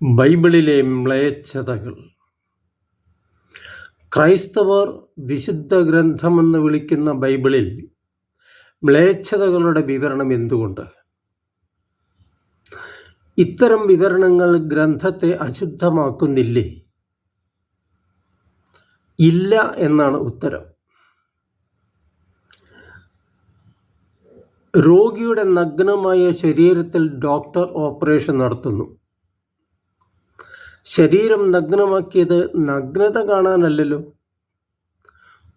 ബൈബിളിലെ മ്ലേച്ഛതകൾ. ക്രൈസ്തവർ വിശുദ്ധ ഗ്രന്ഥമെന്ന് വിളിക്കുന്ന ബൈബിളിൽ മ്ലേച്ഛതകളുടെ വിവരണം എന്തുകൊണ്ട്? ഇത്തരം വിവരണങ്ങൾ ഗ്രന്ഥത്തെ അശുദ്ധമാക്കുന്നില്ലേ? ഇല്ല എന്നാണ് ഉത്തരം. രോഗിയുടെ നഗ്നമായ ശരീരത്തിൽ ഡോക്ടർ ഓപ്പറേഷൻ നടത്തുന്നു. ശരീരം നഗ്നമാക്കിയത് നഗ്നത കാണാനല്ലല്ലോ,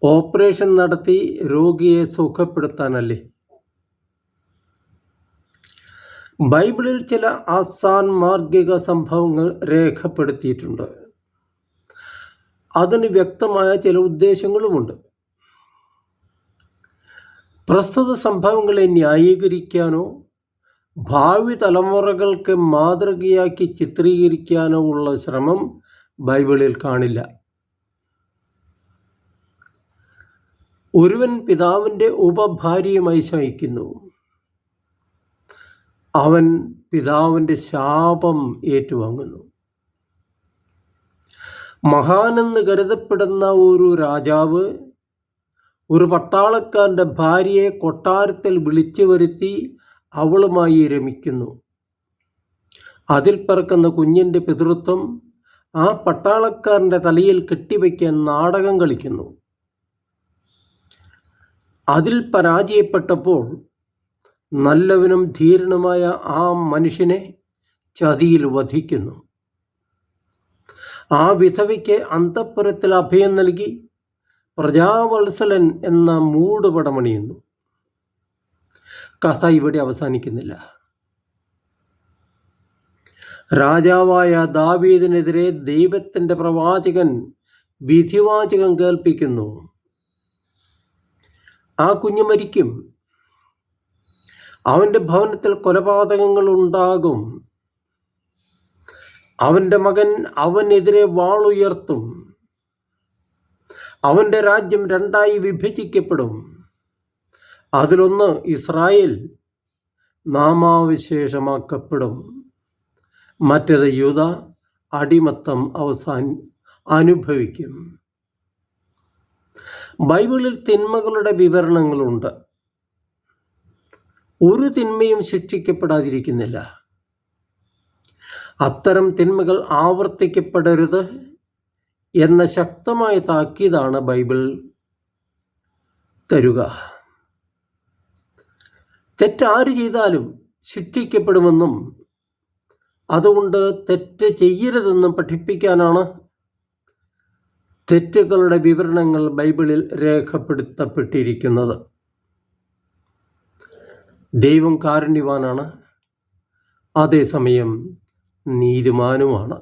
ഓപ്പറേഷൻ നടത്തി രോഗിയെ സുഖപ്പെടുത്താനല്ലേ. ബൈബിളിൽ ചില അസാൻമാർഗിക സംഭവങ്ങൾ രേഖപ്പെടുത്തിയിട്ടുണ്ട്. അതിന് വ്യക്തമായ ചില ഉദ്ദേശങ്ങളുമുണ്ട്. പ്രസ്തുത സംഭവങ്ങളെ ന്യായീകരിക്കാനോ ഭാവി തലമുറകൾക്ക് മാതൃകയാക്കി ചിത്രീകരിക്കാനോ ഉള്ള ശ്രമം ബൈബിളിൽ കാണില്ല. ഒരുവൻ പിതാവിൻ്റെ ഉപഭാര്യയുമായി ശയിക്കുന്നു. അവൻ പിതാവിൻ്റെ ശാപം ഏറ്റുവാങ്ങുന്നു. മഹാനെന്ന് കരുതപ്പെടുന്ന ഒരു രാജാവ് ഒരു പട്ടാളക്കാരൻ്റെ ഭാര്യയെ കൊട്ടാരത്തിൽ വിളിച്ചു വരുത്തി അവളുമായി രമിക്കുന്നു. അതിൽ പിറക്കുന്ന കുഞ്ഞിൻ്റെ പിതൃത്വം ആ പട്ടാളക്കാരൻ്റെ തലയിൽ കെട്ടിവയ്ക്കാൻ നാടകം കളിക്കുന്നു. അതിൽ പരാജയപ്പെട്ടപ്പോൾ നല്ലവനും ധീരനുമായ ആ മനുഷ്യനെ ചതിയിൽ വധിക്കുന്നു. ആ വിധവയ്ക്ക് അന്തഃപുരത്തിൽ അഭയം നൽകി പ്രജാവത്സലൻ എന്ന മൂടുപടമണിയുന്നു. കഥ ഇവിടെ അവസാനിക്കുന്നില്ല. രാജാവായ ദാവീദിനെതിരെ ദൈവത്തിൻ്റെ പ്രവാചകൻ വിധിവാചകം കേൾപ്പിക്കുന്നു. ആ കുഞ്ഞ് മരിക്കും. അവൻ്റെ ഭവനത്തിൽ കൊലപാതകങ്ങൾ ഉണ്ടാകും. അവൻ്റെ മകൻ അവനെതിരെ വാളുയർത്തും. അവൻ്റെ രാജ്യം രണ്ടായി വിഭജിക്കപ്പെടും. അതിലൊന്ന് ഇസ്രായേൽ നാമാവിശേഷമാക്കപ്പെടും, മറ്റേത് യൂദ അടിമത്തം അനുഭവിക്കും. ബൈബിളിൽ തിന്മകളുടെ വിവരണങ്ങളുണ്ട്. ഒരു തിന്മയും ശിക്ഷിക്കപ്പെടാതിരിക്കുന്നില്ല. അത്തരം തിന്മകൾ ആവർത്തിക്കപ്പെടരുത് എന്ന ശക്തമായ താക്കീതാണ് ബൈബിൾ തരുക. തെറ്റാര് ചെയ്താലും ശിക്ഷിക്കപ്പെടുമെന്നും അതുകൊണ്ട് തെറ്റ് ചെയ്യരുതെന്നും പഠിപ്പിക്കാനാണ് തെറ്റുകളുടെ വിവരണങ്ങൾ ബൈബിളിൽ രേഖപ്പെടുത്തപ്പെട്ടിരിക്കുന്നത്. ദൈവം കാരുണ്യവാനാണ്, അതേസമയം നീതിമാനുമാണ്.